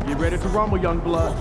Get ready to rumble, young blood.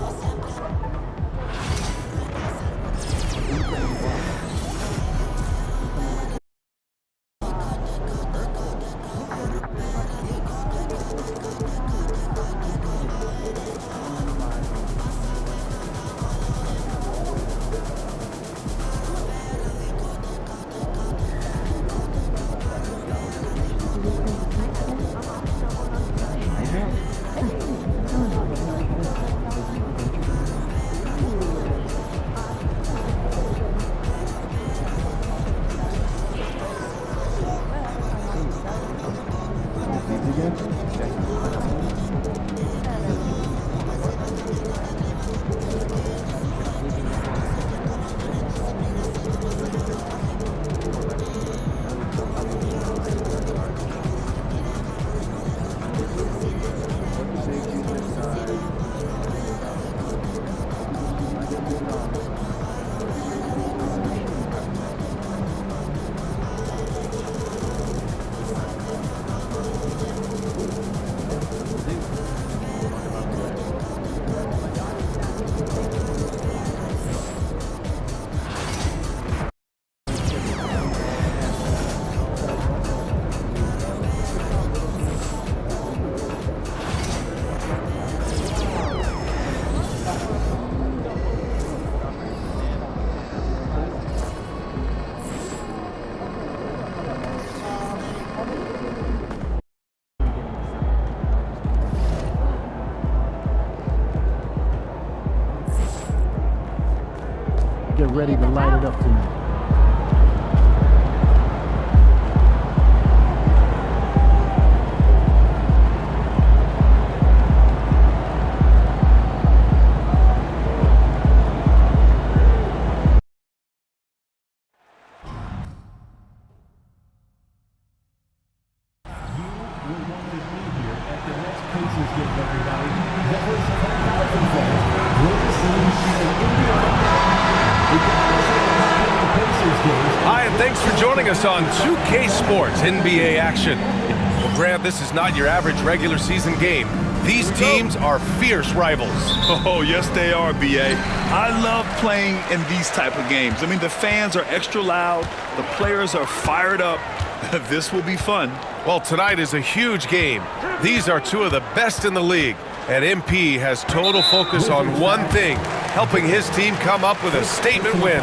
Get ready to light it up tonight. Hi, and thanks for joining us on 2K Sports NBA action. Well, Grant, this is not your average regular season game. These teams are fierce rivals. Oh, yes, they are, B.A. I love playing in these type of games. I mean, the fans are extra loud. The players are fired up. This will be fun. Well, tonight is a huge game. These are two of the best in the league. And MP has total focus on one thing, helping his team come up with a statement win.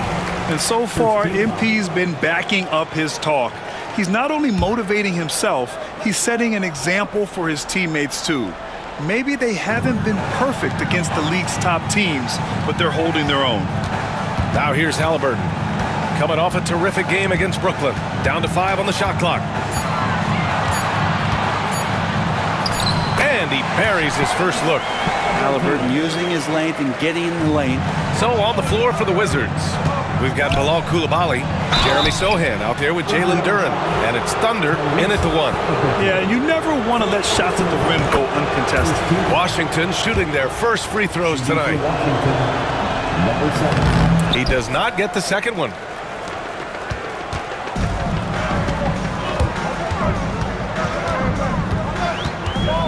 And so far, MP's been backing up his talk. He's not only motivating himself, he's setting an example for his teammates too. Maybe they haven't been perfect against the league's top teams, but they're holding their own. Now here's Halliburton, coming off a terrific game against Brooklyn. Down to 5 on the shot clock. And he buries his first look. Halliburton using his length and getting in the lane. So on the floor for the Wizards, we've got Bilal Coulibaly, Jeremy Sohan out there with Jalen Duren, and it's Thunder in at the 1. Yeah, you never want to let shots at the rim go uncontested. Washington shooting their first free throws tonight. He does not get the second one.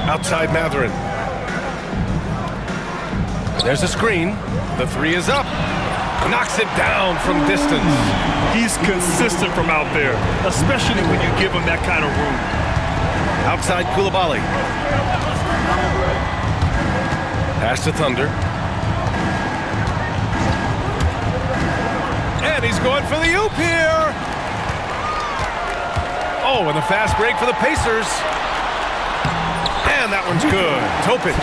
Outside Mathurin. There's a screen. The 3 is up. Knocks it down from distance. He's consistent from out there, especially when you give him that kind of room. Outside Coulibaly. Pass to Thunder. And he's going for the oop here. Oh, and the fast break for the Pacers. And that one's good. Topic.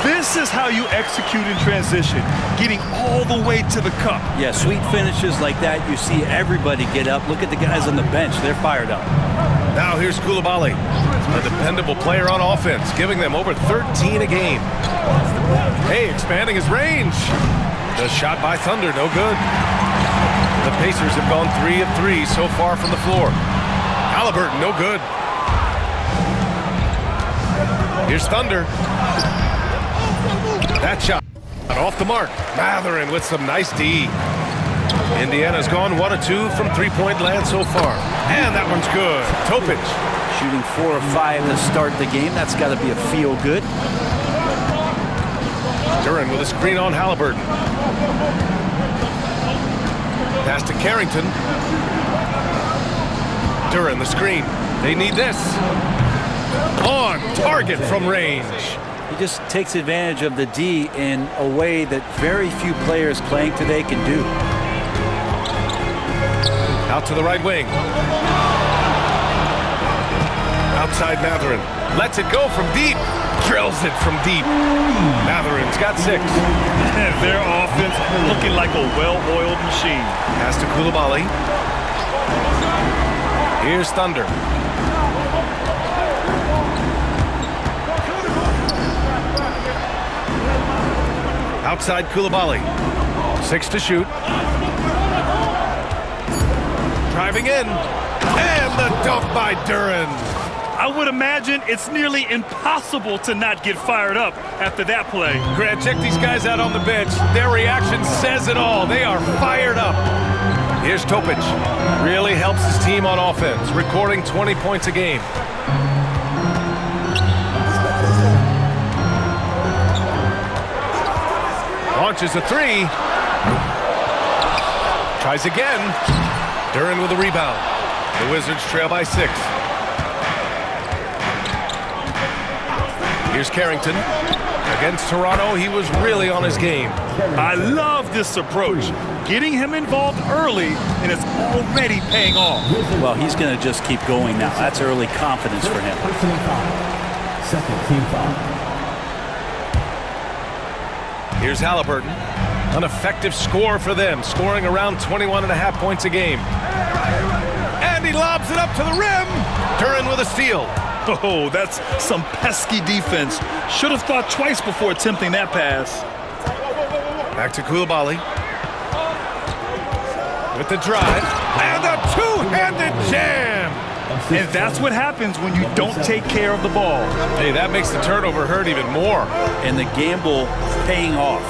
This is how you execute in transition, getting all the way to the cup. Yeah, sweet finishes like that, you see everybody get up. Look at the guys on the bench. They're fired up. Now here's Coulibaly, a dependable player on offense, giving them over 13 a game. Hey, expanding his range. The shot by Thunder, no good. The Pacers have gone 3 of 3 so far from the floor. Halliburton, no good. Here's Thunder. That shot off the mark. Mathurin with some nice D. Indiana's gone 1 of 2 from three-point land so far. And that one's good. Topic. Shooting 4 of 5 to start the game. That's got to be a feel-good. Duren with a screen on Halliburton. Pass to Carrington. Duren, the screen. They need this. On target from range. He just takes advantage of the D in a way that very few players playing today can do. Out to the right wing. Outside Mathurin. Lets it go from deep. Drills it from deep. Mathurin's got 6. Their offense looking like a well-oiled machine. Pass to Coulibaly. Here's Thunder. Outside Coulibaly. 6 to shoot. Driving in. And the dunk by Duren. I would imagine it's nearly impossible to not get fired up after that play. Grant, check these guys out on the bench. Their reaction says it all. They are fired up. Here's Topic. Really helps his team on offense, recording 20 points a game. Launches a 3. Tries again. Duren with a rebound. The Wizards trail by 6. Here's Carrington. Against Toronto, he was really on his game. I love this approach. Getting him involved early, and it's already paying off. Well, he's going to just keep going now. That's early confidence for him. Personal foul. Second team foul. Here's Halliburton. An effective score for them, scoring around 21.5 points a game. And he lobs it up to the rim. Duren with a steal. Oh, that's some pesky defense. Should have thought twice before attempting that pass. Back to Coulibaly. With the drive. And a two-handed jam. And that's what happens when you don't take care of the ball. Hey, that makes the turnover hurt even more. And the gamble paying off.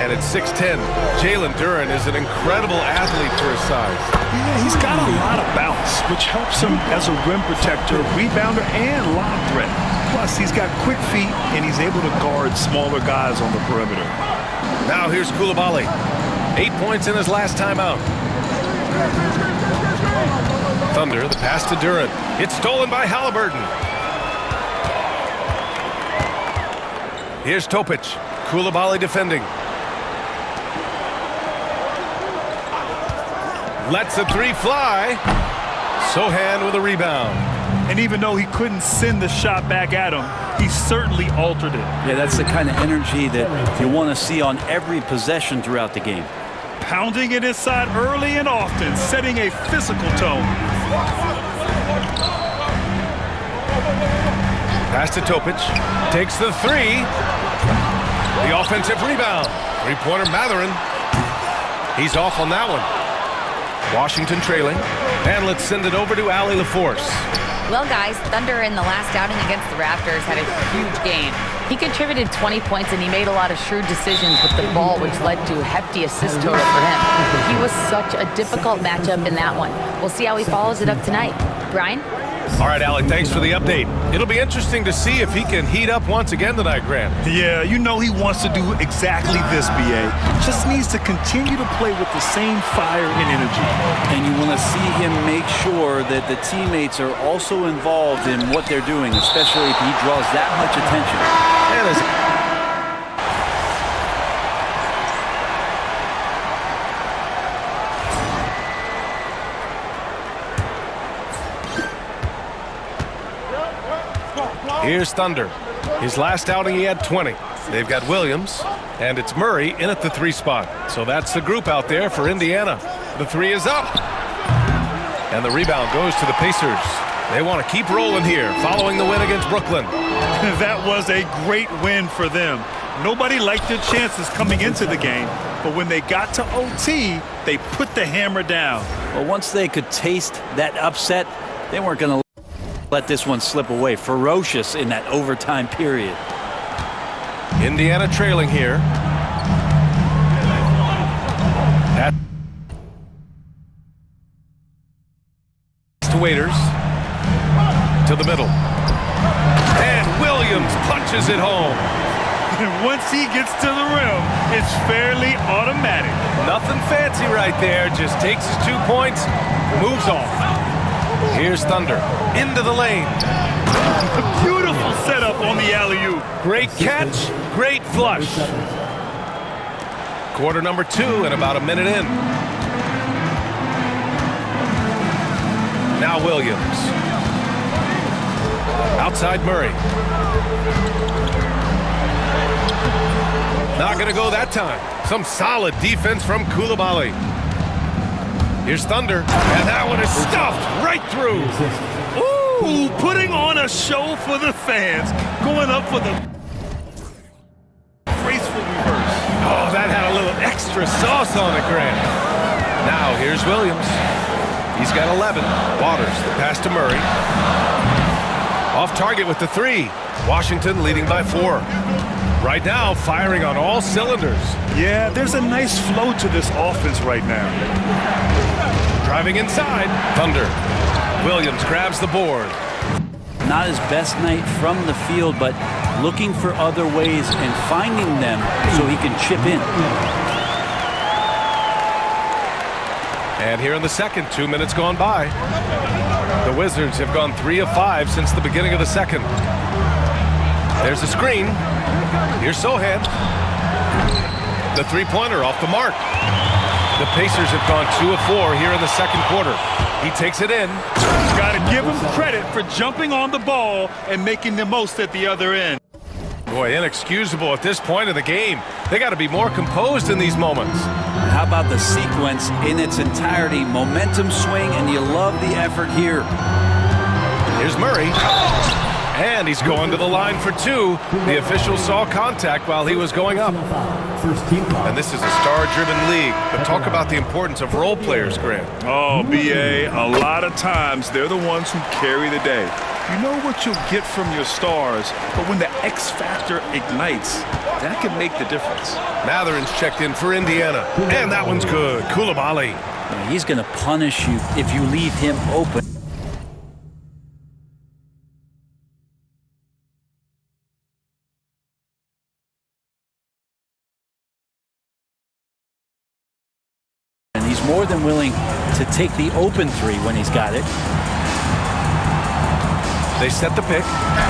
And at 6'10", Jalen Duren is an incredible athlete for his size. Yeah, he's got a lot of bounce, which helps him as a rim protector, rebounder, and lob threat. Plus, he's got quick feet, and he's able to guard smaller guys on the perimeter. Now here's Coulibaly. 8 points in his last time out. Thunder, the pass to Duren. It's stolen by Halliburton. Here's Topic. Coulibaly defending. Lets a 3 fly. Sohan with a rebound. And even though he couldn't send the shot back at him, he certainly altered it. Yeah, that's the kind of energy that you want to see on every possession throughout the game. Pounding it inside early and often, setting a physical tone. Pass to Topic. Takes the 3. The offensive rebound. Three-pointer Mathurin. He's off on that one. Washington trailing. And let's send it over to Allie LaForce. Well, guys, Thunder in the last outing against the Raptors had a huge game. He contributed 20 points, and he made a lot of shrewd decisions with the ball, which led to a hefty assist total for him. He was such a difficult matchup in that one. We'll see how he follows it up tonight. Brian? All right, Allie, thanks for the update. It'll be interesting to see if he can heat up once again tonight, Grant. Yeah, you know he wants to do exactly this, B.A. Just needs to continue to play with the same fire and energy. And you want to see him make sure that the teammates are also involved in what they're doing, especially if he draws that much attention. And as Here's Thunder. His last outing, he had 20. They've got Williams, and it's Murray in at the 3 spot. So that's the group out there for Indiana. The 3 is up. And the rebound goes to the Pacers. They want to keep rolling here, following the win against Brooklyn. That was a great win for them. Nobody liked their chances coming into the game, but when they got to OT, they put the hammer down. Well, once they could taste that upset, they weren't going to let this one slip away. Ferocious in that overtime period. Indiana trailing here. Waiters. To the middle. And Williams punches it home. And once he gets to the rim, it's fairly automatic. Nothing fancy right there. Just takes his 2 points, moves on. Here's Thunder. Into the lane. A beautiful setup on the alley-oop. Great catch, great flush. Quarter number 2 and about a minute in. Now Williams. Outside Murray. Not going to go that time. Some solid defense from Coulibaly. Here's Thunder, and that one is stuffed right through. Ooh, putting on a show for the fans. Going up for the graceful reverse. Oh, that had a little extra sauce on it, Grant. Now here's Williams. He's got 11. Waters, the pass to Murray. Off target with the 3. Washington leading by 4. Right now, firing on all cylinders. Yeah, there's a nice flow to this offense right now. Driving inside. Thunder. Williams grabs the board. Not his best night from the field, but looking for other ways and finding them so he can chip in. And here in the second, 2 minutes gone by. The Wizards have gone 3 of 5 since the beginning of the second. There's a screen. Here's Sohan. The three-pointer off the mark. The Pacers have gone 2 of 4 here in the second quarter. He takes it in. Got to give him credit for jumping on the ball and making the most at the other end. Boy, inexcusable at this point of the game. They got to be more composed in these moments. How about the sequence in its entirety? Momentum swing, and you love the effort here. Here's Murray. And he's going to the line for 2. The official saw contact while he was going up. First team foul. And this is a star-driven league. But talk about the importance of role players, Grant. Oh, B.A., a lot of times they're the ones who carry the day. You know what you'll get from your stars, but when the X factor ignites, that can make the difference. Matherin's checked in for Indiana. And that one's good. Coulibaly. He's going to punish you if you leave him open. And he's more than willing to take the open 3 when he's got it. They set the pick.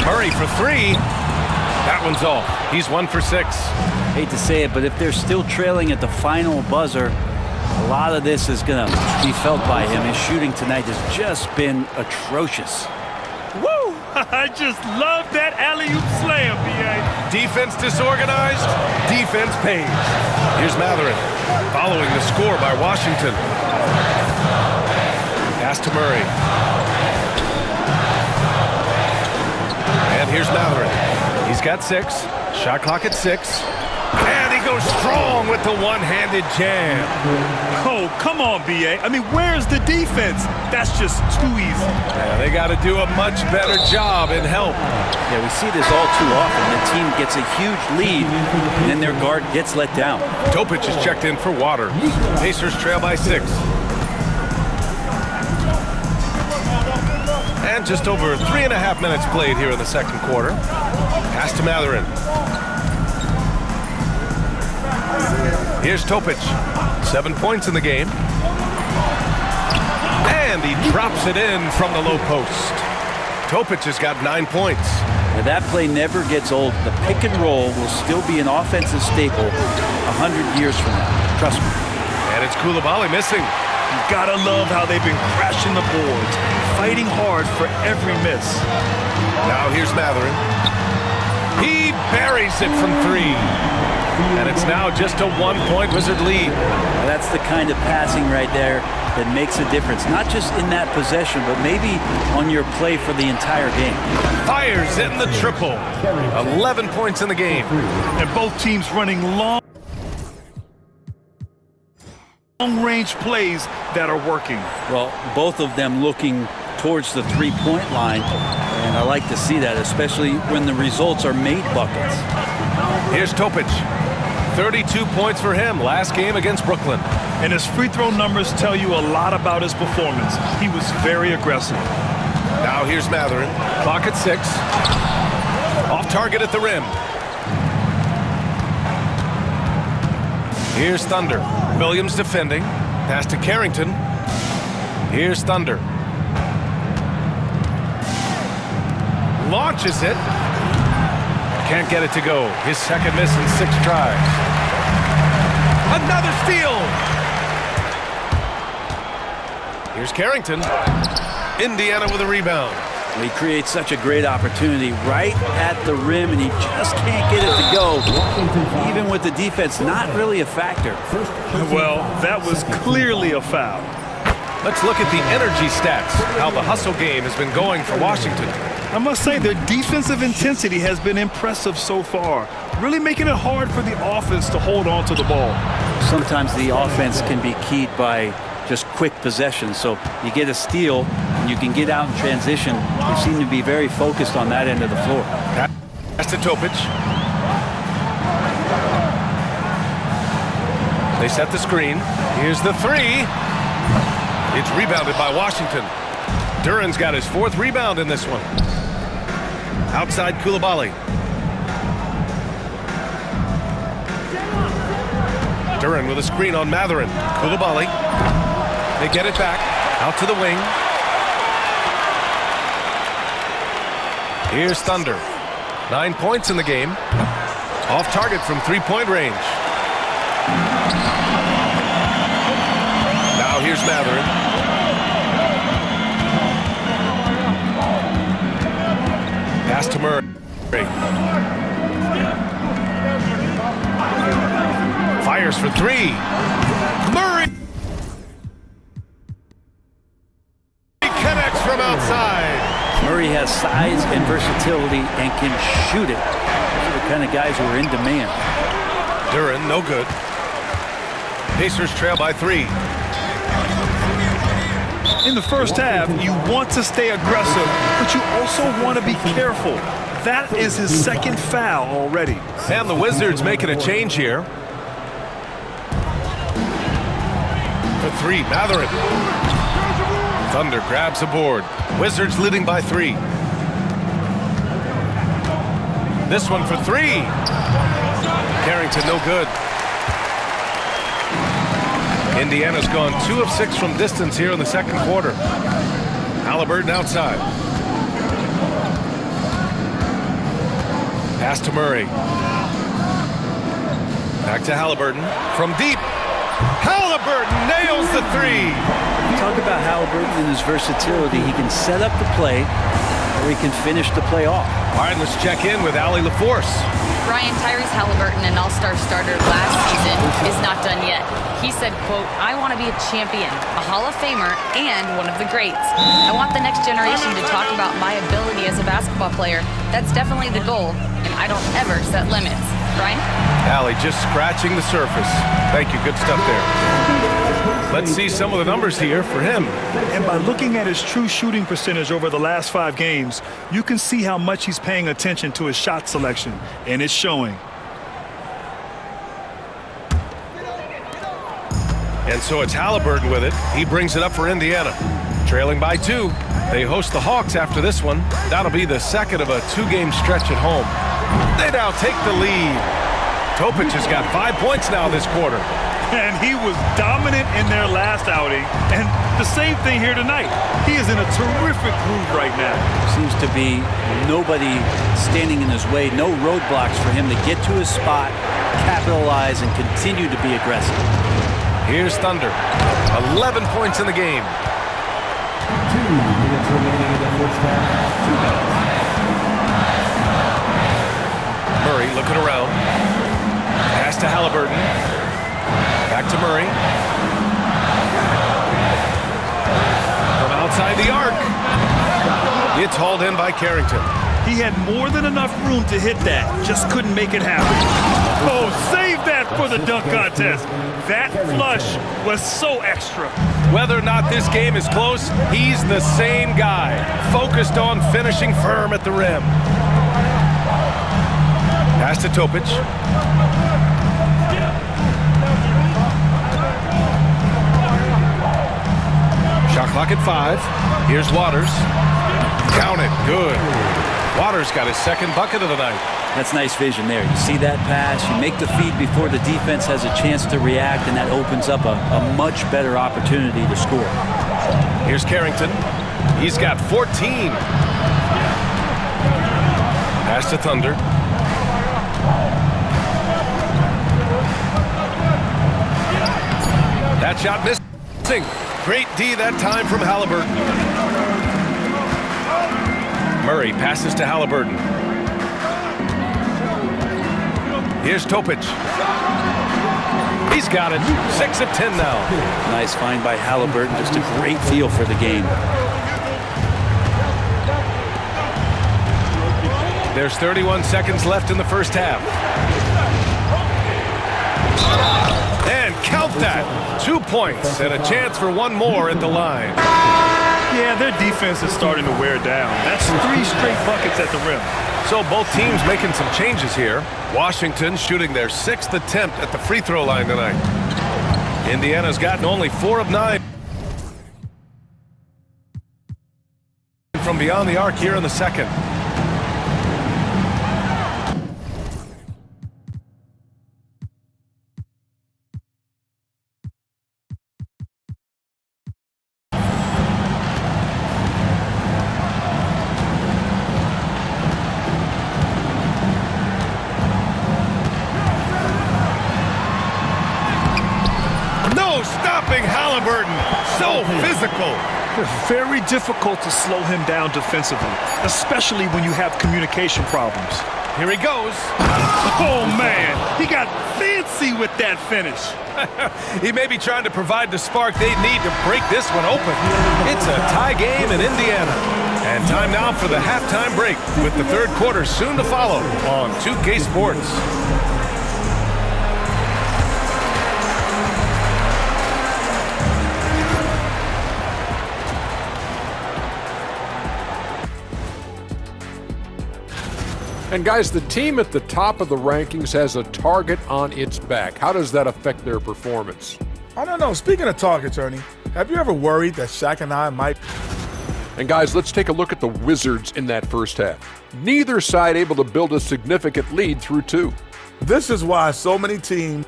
Murray for 3. That one's off. He's 1 for 6. Hate to say it, but if they're still trailing at the final buzzer, a lot of this is going to be felt by him. His shooting tonight has just been atrocious. Woo! I just love that alley-oop slam, B.A. Defense disorganized. Defense pays. Here's Matherin. Following the score by Washington. Pass to Murray. And here's Matherin. He's got 6. Shot clock at 6. And he goes strong with the one-handed jam. Oh, come on, B.A. I mean, where's the defense? That's just too easy. Yeah, they got to do a much better job in help. Yeah, we see this all too often. The team gets a huge lead, and then their guard gets let down. Topic is checked in for Water. Pacers trail by 6. And just over 3.5 minutes played here in the second quarter. Pass to Matherin. Here's Topic. 7 points in the game. And he drops it in from the low post. Topic has got 9 points. Now, that play never gets old. The pick and roll will still be an offensive staple 100 years from now. Trust me. And it's Coulibaly missing. You gotta love how they've been crashing the boards, fighting hard for every miss. Now here's Matherin. He buries it from 3. And it's now just a 1-point Wizard lead. Now, that's the kind of passing right there that makes a difference. Not just in that possession, but maybe on your play for the entire game. Fires in the triple. 11 points in the game. And both teams running long-range plays that are working. Well, both of them looking towards the three-point line, and I like to see that, especially when the results are made buckets. Here's Topic. 32 points for him last game against Brooklyn. And his free throw numbers tell you a lot about his performance. He was very aggressive. Now here's Mathurin. Clock at 6. Off target at the rim. Here's Thunder. Williams defending. Pass to Carrington. Here's Thunder. Launches it. Can't get it to go. His second miss in 6 tries. Another steal. Here's Carrington. Indiana with a rebound. He creates such a great opportunity right at the rim, and he just can't get it to go. Even with the defense not really a factor. Well, that was clearly a foul. Let's look at the energy stats, how the hustle game has been going for Washington. I must say their defensive intensity has been impressive so far, really making it hard for the offense to hold on to the ball. Sometimes the offense can be keyed by just quick possession. So you get a steal and you can get out in transition. They seem to be very focused on that end of the floor. Pass to Topic. They set the screen. Here's the 3. It's rebounded by Washington. Duran's got his 4th rebound in this one. Outside Coulibaly. Duran with a screen on Mathurin. Coulibaly. They get it back. Out to the wing. Here's Thunder. 9 points in the game. Off target from 3-point range. Now here's Mathurin. Pass to Murray. Fires for 3. Murray connects from outside. Murray has size and versatility and can shoot it. Those are the kind of guys who are in demand. Duran, no good. Pacers trail by 3. In the first half, you want to stay aggressive, but you also want to be careful. That is his 2nd foul already. And the Wizards making a change here. For 3, Mathurin. Thunder grabs a board. Wizards leading by 3. This one for 3. Carrington, no good. Indiana's gone 2 of 6 from distance here in the 2nd quarter. Haliburton outside. Pass to Murray. Back to Haliburton. From deep. Haliburton nails the 3. Talk about Haliburton and his versatility. He can set up the play, or he can finish the play off. All right, let's check in with Allie LaForce. Ryan, Tyrese Haliburton, an all-star starter last season, is not done yet. He said, quote, "I want to be a champion, a Hall of Famer, and one of the greats. I want the next generation to talk about my ability as a basketball player. That's definitely the goal, and I don't ever set limits." Ryan? Allie just scratching the surface. Thank you, good stuff there. Let's see some of the numbers here for him. And by looking at his true shooting percentage over the last 5 games, you can see how much he's paying attention to his shot selection, and it's showing. And so it's Haliburton with it. He brings it up for Indiana. Trailing by 2. They host the Hawks after this one. That'll be the 2nd of a 2-game stretch at home. They now take the lead. Topic has got 5 points now this quarter. And he was dominant in their last outing. And the same thing here tonight. He is in a terrific groove right now. Seems to be nobody standing in his way, no roadblocks for him to get to his spot, capitalize, and continue to be aggressive. Here's Thunder. 11 points in the game. 2 minutes remaining in the first half. Murray looking around. Pass to Haliburton. Back to Murray. From outside the arc. It's hauled in by Carrington. He had more than enough room to hit that, just couldn't make it happen. Oh, save that for the dunk contest. That flush was so extra. Whether or not this game is close, he's the same guy, focused on finishing firm at the rim. Pass to Topic. Shot clock at 5. Here's Waters. Count it. Good. Waters got his second bucket of the night. That's nice vision there. You see that pass, you make the feed before the defense has a chance to react, and that opens up a much better opportunity to score. Here's Carrington. He's got 14. Pass to Thunder. That shot missing. Great D that time from Halliburton. Murray passes to Halliburton. Here's Topic. He's got it. 6 of 10 now. Nice find by Halliburton. Just a great feel for the game. There's 31 seconds left in the first half. And count that. 2 points and a chance for one more at the line. Yeah, their defense is starting to wear down. That's 3 straight buckets at the rim. So both teams making some changes here. Washington shooting their 6th attempt at the free throw line tonight. Indiana's gotten only 4 of 9 from beyond the arc here in the second. Halliburton, so physical. Very difficult to slow him down defensively, especially when you have communication problems. Here he goes. Oh, man. He got fancy with that finish. He may be trying to provide the spark they need to break this one open. It's a tie game in Indiana. And time now for the halftime break, with the third quarter soon to follow on 2K Sports. And guys, the team at the top of the rankings has a target on its back. How does that affect their performance? I don't know. Speaking of targets, Ernie, have you ever worried that Shaq and I might... And guys, let's take a look at the Wizards in that first half. Neither side able to build a significant lead through 2. This is why so many teams...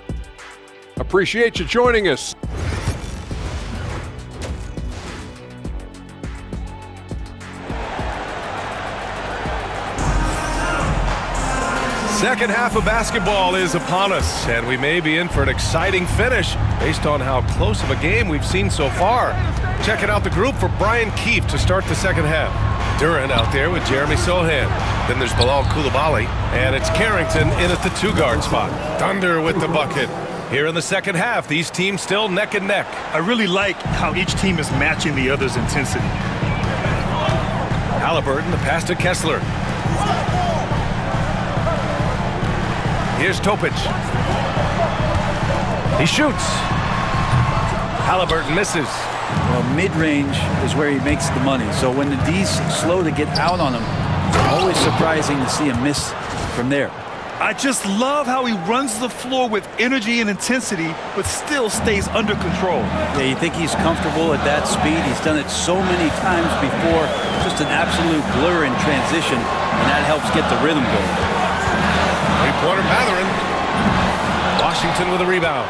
Appreciate you joining us. Second half of basketball is upon us, and we may be in for an exciting finish based on how close of a game we've seen so far. Checking out the group for Brian Keefe to start the second half. Duran out there with Jeremy Sohan. Then there's Bilal Coulibaly, and it's Carrington in at the 2-guard spot. Thunder with the bucket. Here in the second half, these teams still neck and neck. I really like how each team is matching the other's intensity. Halliburton, the pass to Kessler. Here's Topic. He shoots. Halliburton misses. Well, mid-range is where he makes the money. So when the D's slow to get out on him, it's always surprising to see him miss from there. I just love how he runs the floor with energy and intensity, but still stays under control. Yeah, you think he's comfortable at that speed. He's done it so many times before. Just an absolute blur in transition, and that helps get the rhythm going. Three-pointer Mathurin. Washington with a rebound.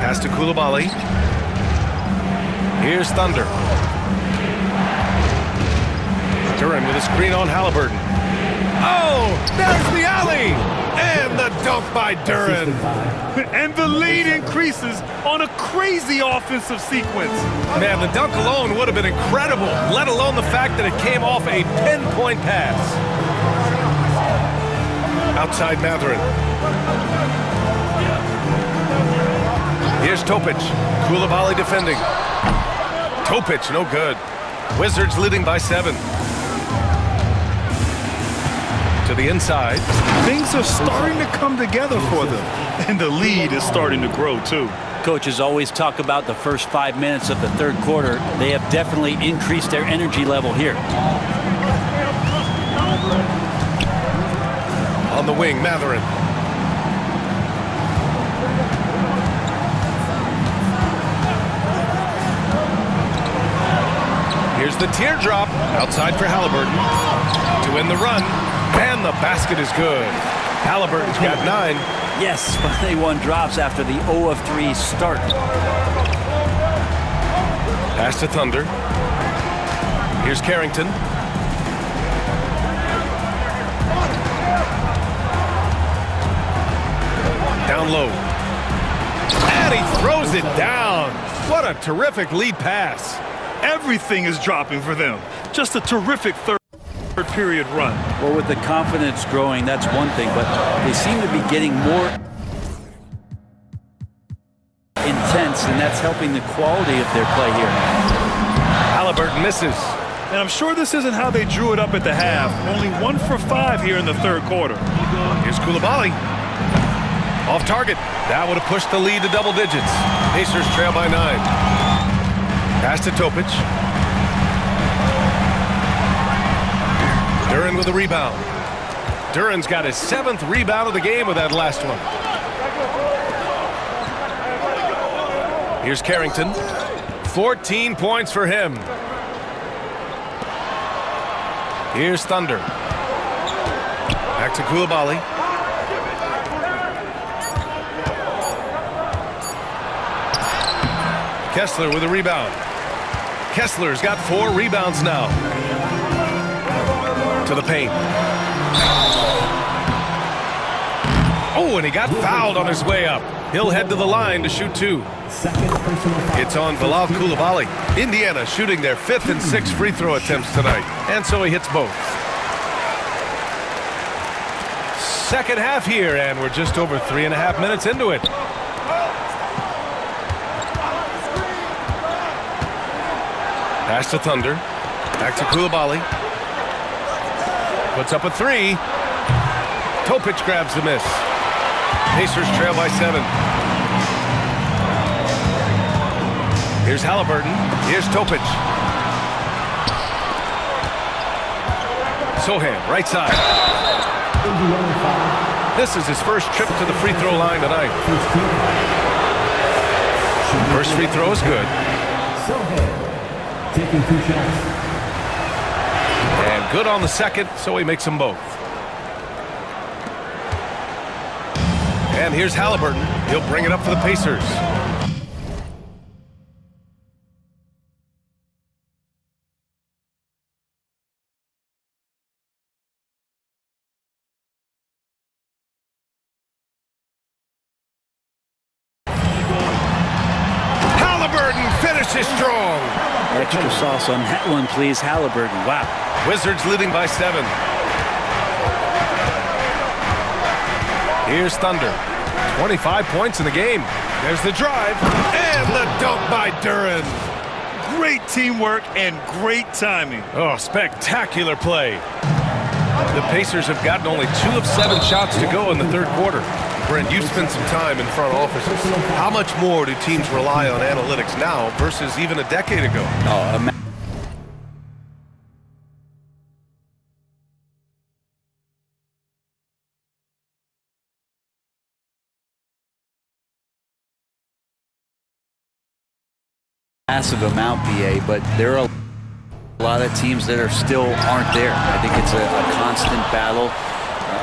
Pass to Coulibaly. Here's Thunder. Duran with a screen on Halliburton. Oh, there's the alley! And the dunk by Duran. And the lead increases on a crazy offensive sequence. Man, the dunk alone would have been incredible, let alone the fact that it came off a pinpoint pass. Outside Mathurin. Here's Topic. Coulibaly defending. Topic, no good. Wizards leading by 7. To the inside. Things are starting to come together for them, and the lead is starting to grow too. Coaches always talk about the first 5 minutes of the third quarter. They have definitely increased their energy level here. On the wing, Mathurin. Here's the teardrop. Outside for Halliburton. To win the run. And the basket is good. Halliburton's got 9. Yes, finally one drops after the 0 of 3 start. Pass to Thunder. Here's Carrington. Down low. And he throws it down. What a terrific lead pass. Everything is dropping for them. Just a terrific third period run. Well, with the confidence growing, that's one thing, but they seem to be getting more intense, and that's helping the quality of their play here. Halliburton misses. And I'm sure this isn't how they drew it up at the half. Only 1 for 5 here in the third quarter. Here's Coulibaly. Off target. That would have pushed the lead to double digits. Pacers trail by 9. Pass to Topic. Duren with a rebound. Duren's got his 7th rebound of the game with that last one. Here's Carrington. 14 points for him. Here's Thunder. Back to Coulibaly. Kessler with a rebound. Kessler's got 4 rebounds now. To the paint. Oh, and he got fouled on his way up. He'll head to the line to shoot 2. It's on Bilal Coulibaly. Indiana shooting their 5th and 6th free throw attempts tonight. And so he hits both. Second half here, and we're just over 3.5 minutes into it. Pass to Thunder. Back to Coulibaly. Puts up a 3. Topic grabs the miss. Pacers trail by 7. Here's Halliburton. Here's Topic. Sohan, right side. This is his first trip to the free throw line tonight. First free throw is good. Taking 2 shots. And good on the second, so he makes them both. And here's Halliburton. He'll bring it up for the Pacers. Halliburton finishes strong. Extra sauce on that one, please. Halliburton. Wow. Wizards leading by 7. Here's Thunder. 25 points in the game. There's the drive. And the dunk by Duren. Great teamwork and great timing. Oh, spectacular play. The Pacers have gotten only 2 of 7 shots to go in the third quarter. Brent, you've spent some time in front offices. How much more do teams rely on analytics now versus even a decade ago? Oh, massive amount, BA, but there are a lot of teams that still aren't there. I think it's a constant battle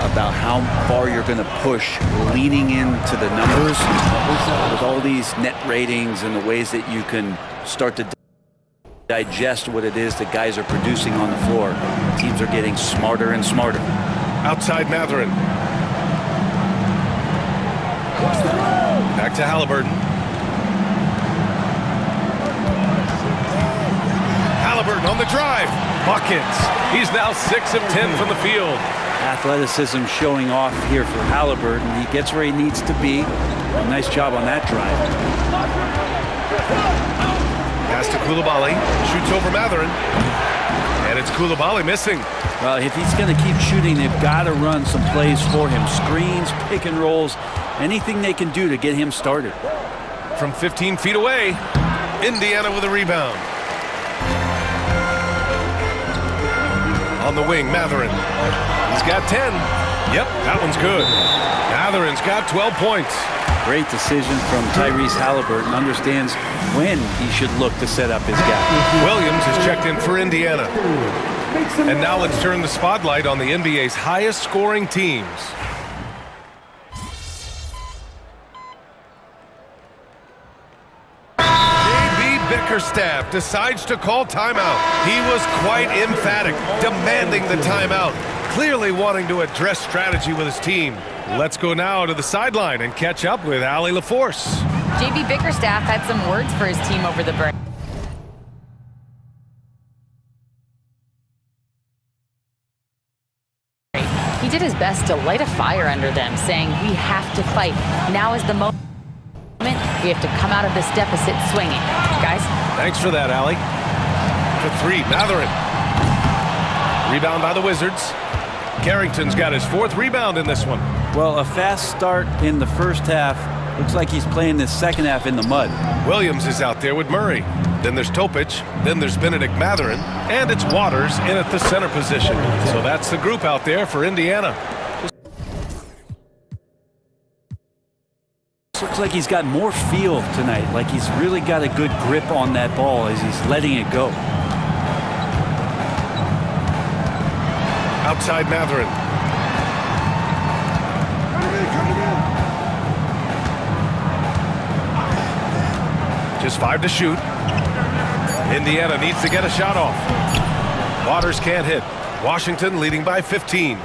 about how far you're going to push, leaning into the numbers with all these net ratings and the ways that you can start to digest what it is that guys are producing on the floor. Teams are getting smarter and smarter. Outside Mathurin. Back to Halliburton. Halliburton on the drive. Buckets. He's now 6 of 10 from the field. Athleticism showing off here for Halliburton. He gets where he needs to be. Nice job on that drive. Pass to Coulibaly. Shoots over Mathurin. And it's Coulibaly missing. Well, if he's going to keep shooting, they've got to run some plays for him. Screens, pick and rolls, anything they can do to get him started. From 15 feet away, Indiana with a rebound. On the wing, Mathurin. He's got 10. Yep, that one's good. Mathurin's got 12 points. Great decision from Tyrese Halliburton. Understands when he should look to set up his guy. Williams is checked in for Indiana. And now let's turn the spotlight on the NBA's highest scoring teams. JB Bickerstaff decides to call timeout. He was quite emphatic, demanding the timeout, clearly wanting to address strategy with his team. Let's go now to the sideline and catch up with Allie LaForce. JB Bickerstaff had some words for his team over the break. He did his best to light a fire under them, saying, "We have to fight. Now is the moment. We have to come out of this deficit swinging." Guys? Thanks for that, Allie. For three, Mathurin. Rebound by the Wizards. Carrington's got his 4th rebound in this one. Well, a fast start in the first half. Looks like he's playing this second half in the mud. Williams is out there with Murray. Then there's Topic. Then there's Benedict Mathurin. And it's Waters in at the center position. So that's the group out there for Indiana. Looks like he's got more feel tonight. Like he's really got a good grip on that ball as he's letting it go. Outside Mathurin. Just 5 to shoot. Indiana needs to get a shot off. Waters can't hit. Washington leading by 15.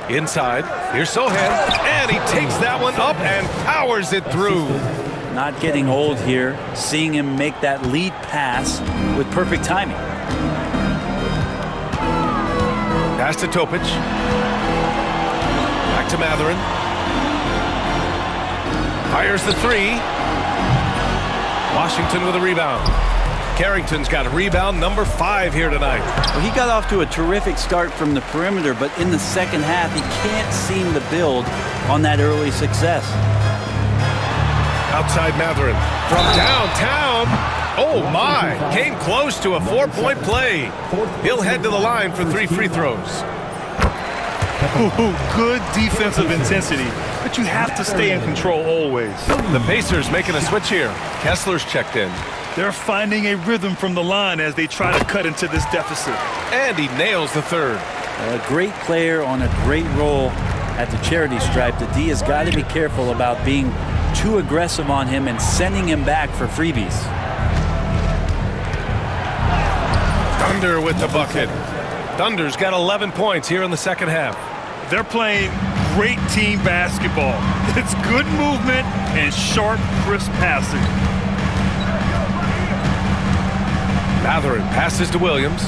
Inside. Here's Sohan. And he takes that one up and powers it through. Not getting old here. Seeing him make that lead pass with perfect timing. Pass to Topic. Back to Mathurin. Fires the 3. Washington with a rebound. Carrington's got a rebound number 5 here tonight. Well, he got off to a terrific start from the perimeter, but in the second half, he can't seem to build on that early success. Outside Mathurin. From downtown. Oh, my. Came close to a 4-point play. He'll head to the line for 3 free throws. Ooh, good defensive intensity, but you have to stay in control always. The Pacers making a switch here. Kessler's checked in. They're finding a rhythm from the line as they try to cut into this deficit. And he nails the 3rd. A great player on a great role at the charity stripe. The D has got to be careful about being too aggressive on him and sending him back for freebies. Thunder with the bucket. Thunder's got 11 points here in the second half. They're playing great team basketball. It's good movement and sharp, crisp passing. Mathurin passes to Williams.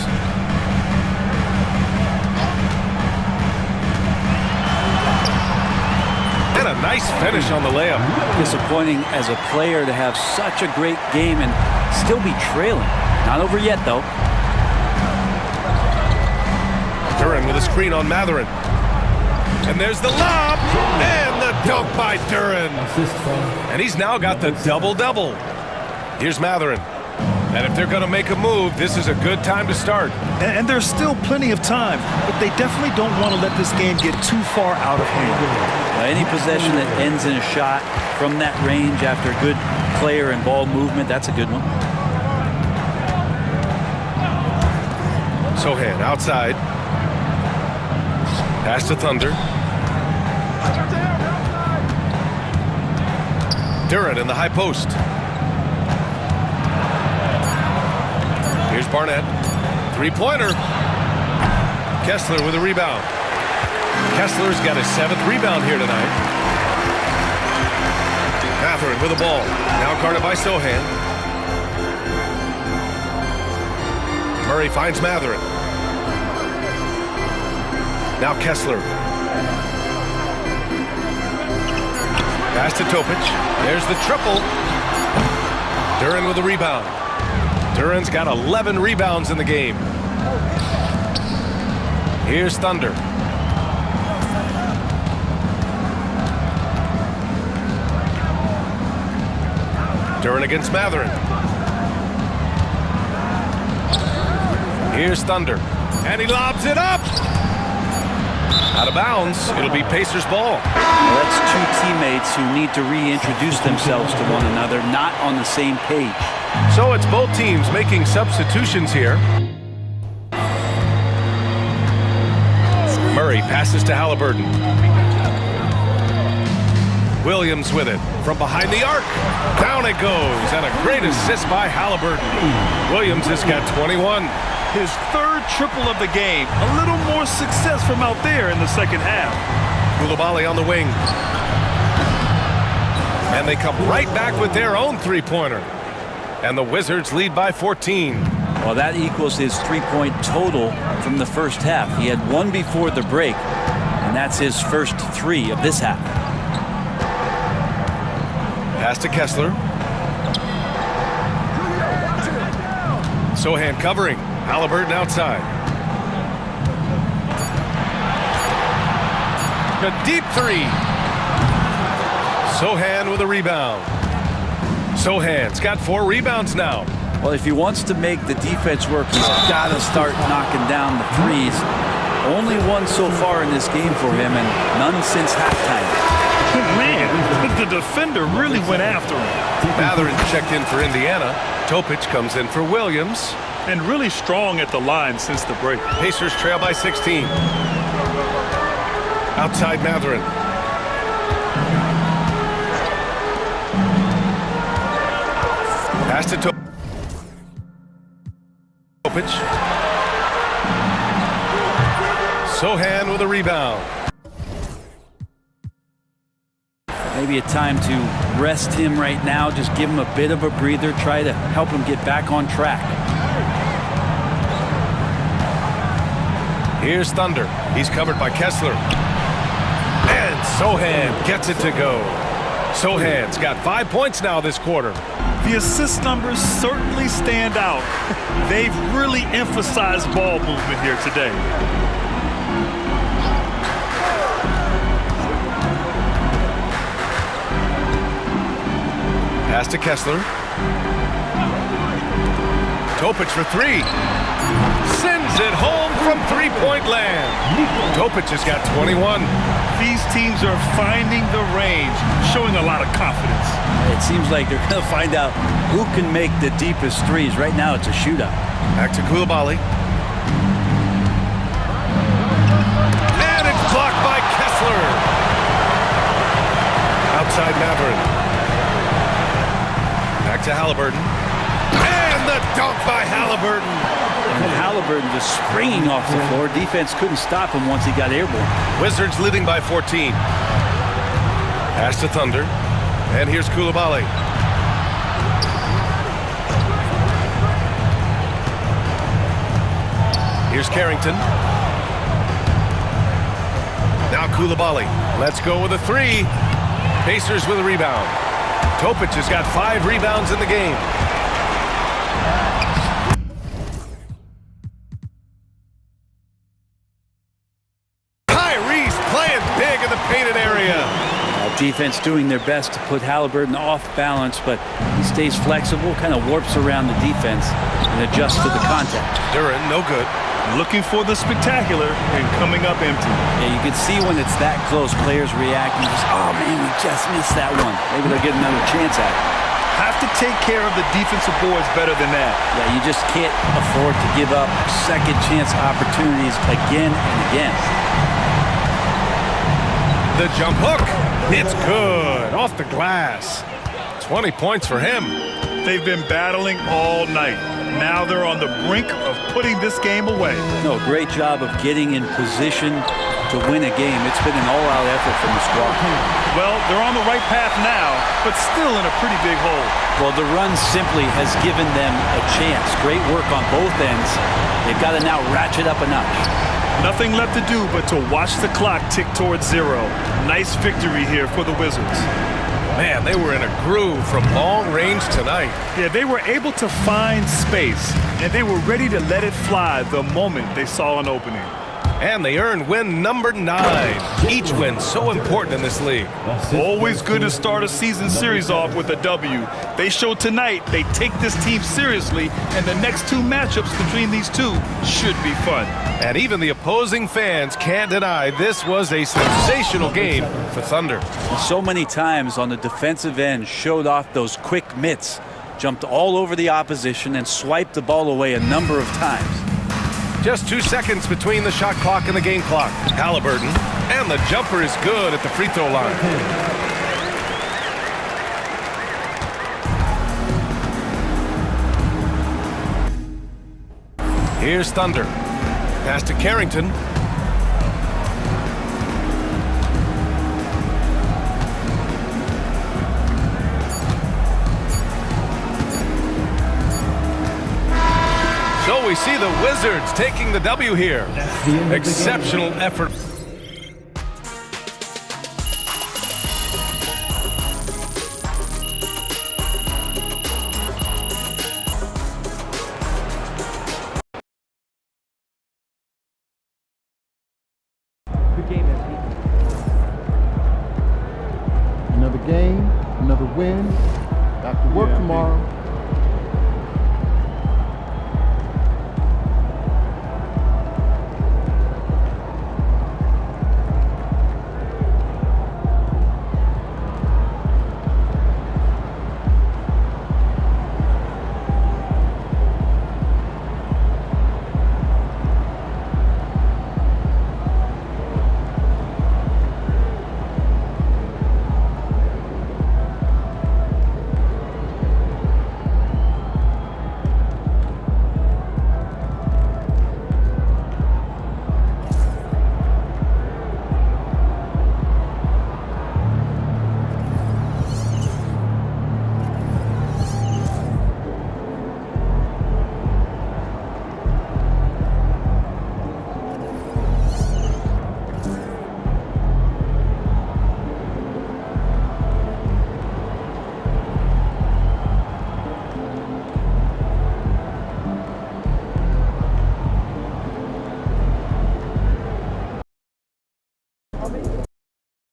And a nice finish on the layup. Disappointing as a player to have such a great game and still be trailing. Not over yet, though. Duren with a screen on Mathurin. And there's the lob. And the dunk by Duren. And he's now got the double-double. Here's Mathurin. And if they're going to make a move, this is a good time to start. And there's still plenty of time, but they definitely don't want to let this game get too far out of hand. Any possession that ends in a shot from that range after a good player and ball movement, that's a good one. Sohan outside. Pass to Thunder. Duren in the high post. Here's Barnett. Three-pointer. Kessler with a rebound. Kessler's got his 7th rebound here tonight. Mathurin with the ball. Now guarded by Sohan. Murray finds Mathurin. Now Kessler. Pass to Topic. There's the triple. Duren with the rebound. Duren's got 11 rebounds in the game. Here's Thunder. Duren against Mathurin. Here's Thunder. And he lobs it up. Out of bounds. It'll be Pacers ball. Well, that's two teammates who need to reintroduce themselves to one another, not on the same page. So it's both teams making substitutions here. Murray passes to Halliburton. Williams with it from behind the arc. Down it goes, and a great assist by Halliburton. Williams has got 21. His third triple of the game. A little more success from out there in the second half. Coulibaly on the wing. And they come right back with their own three-pointer. And the Wizards lead by 14. Well, that equals his three-point total from the first half. He had one before the break, and that's his first three of this half. Pass to Kessler. Sohan covering. Halliburton outside. A deep three. Sohan with a rebound. Sohan's got 4 rebounds now. Well, if he wants to make the defense work, he's got to start knocking down the threes. Only one so far in this game for him, and none since halftime. Man, the defender really went after him. Mathurin checked in for Indiana. Topic comes in for Williams. And really strong at the line since the break. Pacers trail by 16. Outside Mathurin. Pass to Topic. Sohan with a rebound. Maybe a time to rest him right now, just give him a bit of a breather, try to help him get back on track. Here's Thunder. He's covered by Kessler. And Sohan gets it to go. Sohan's got 5 points now this quarter. The assist numbers certainly stand out. They've really emphasized ball movement here today. Pass to Kessler. Topic for 3. Sends it home from three-point land. Topic has got 21. These teams are finding the range, showing a lot of confidence. It seems like they're going to find out who can make the deepest threes. Right now, it's a shootout. Back to Coulibaly. And it's blocked by Kessler. Outside Mathurin. Back to Halliburton. And the dunk by Halliburton. And Halliburton just springing off the floor. Defense couldn't stop him once he got airborne. Wizards leading by 14. Pass to Thunder. And here's Coulibaly. Here's Carrington. Now Coulibaly. Let's go with a 3. Pacers with a rebound. Topic has got 5 rebounds in the game. Kyrie's playing big in the painted area. Defense doing their best to put Halliburton off balance, but he stays flexible, kind of warps around the defense and adjusts to the contact. Duren, no good. Looking for the spectacular and coming up empty. Yeah, you can see when it's that close, players reacting, just, oh man, we just missed that one. Maybe they'll get another chance at it. Have to take care of the defensive boards better than that. Yeah, you just can't afford to give up second chance opportunities again and again. The jump hook. It's good. Off the glass. 20 points for him. They've been battling all night. Now they're on the brink of putting this game away. No, great job of getting in position to win a game. It's been an all-out effort from the squad. Well, they're on the right path now, but still in a pretty big hole. Well, the run simply has given them a chance. Great work on both ends. They've got to now ratchet up a notch. Nothing left to do but to watch the clock tick towards 0. Nice victory here for the Wizards. Man, they were in a groove from long range tonight. Yeah, they were able to find space, and they were ready to let it fly the moment they saw an opening. And they earn win number 9. Each win so important in this league. Always good to start a season series off with a W. They showed tonight they take this team seriously, and the next 2 matchups between these two should be fun. And even the opposing fans can't deny this was a sensational game for Thunder. So many times on the defensive end showed off those quick mitts, jumped all over the opposition and swiped the ball away a number of times. Just 2 seconds between the shot clock and the game clock. Halliburton, and the jumper is good at the free throw line. Here's Thunder. Pass to Carrington. So we see the Wizards taking the W here. Exceptional effort. Another game, another win. Back to work tomorrow.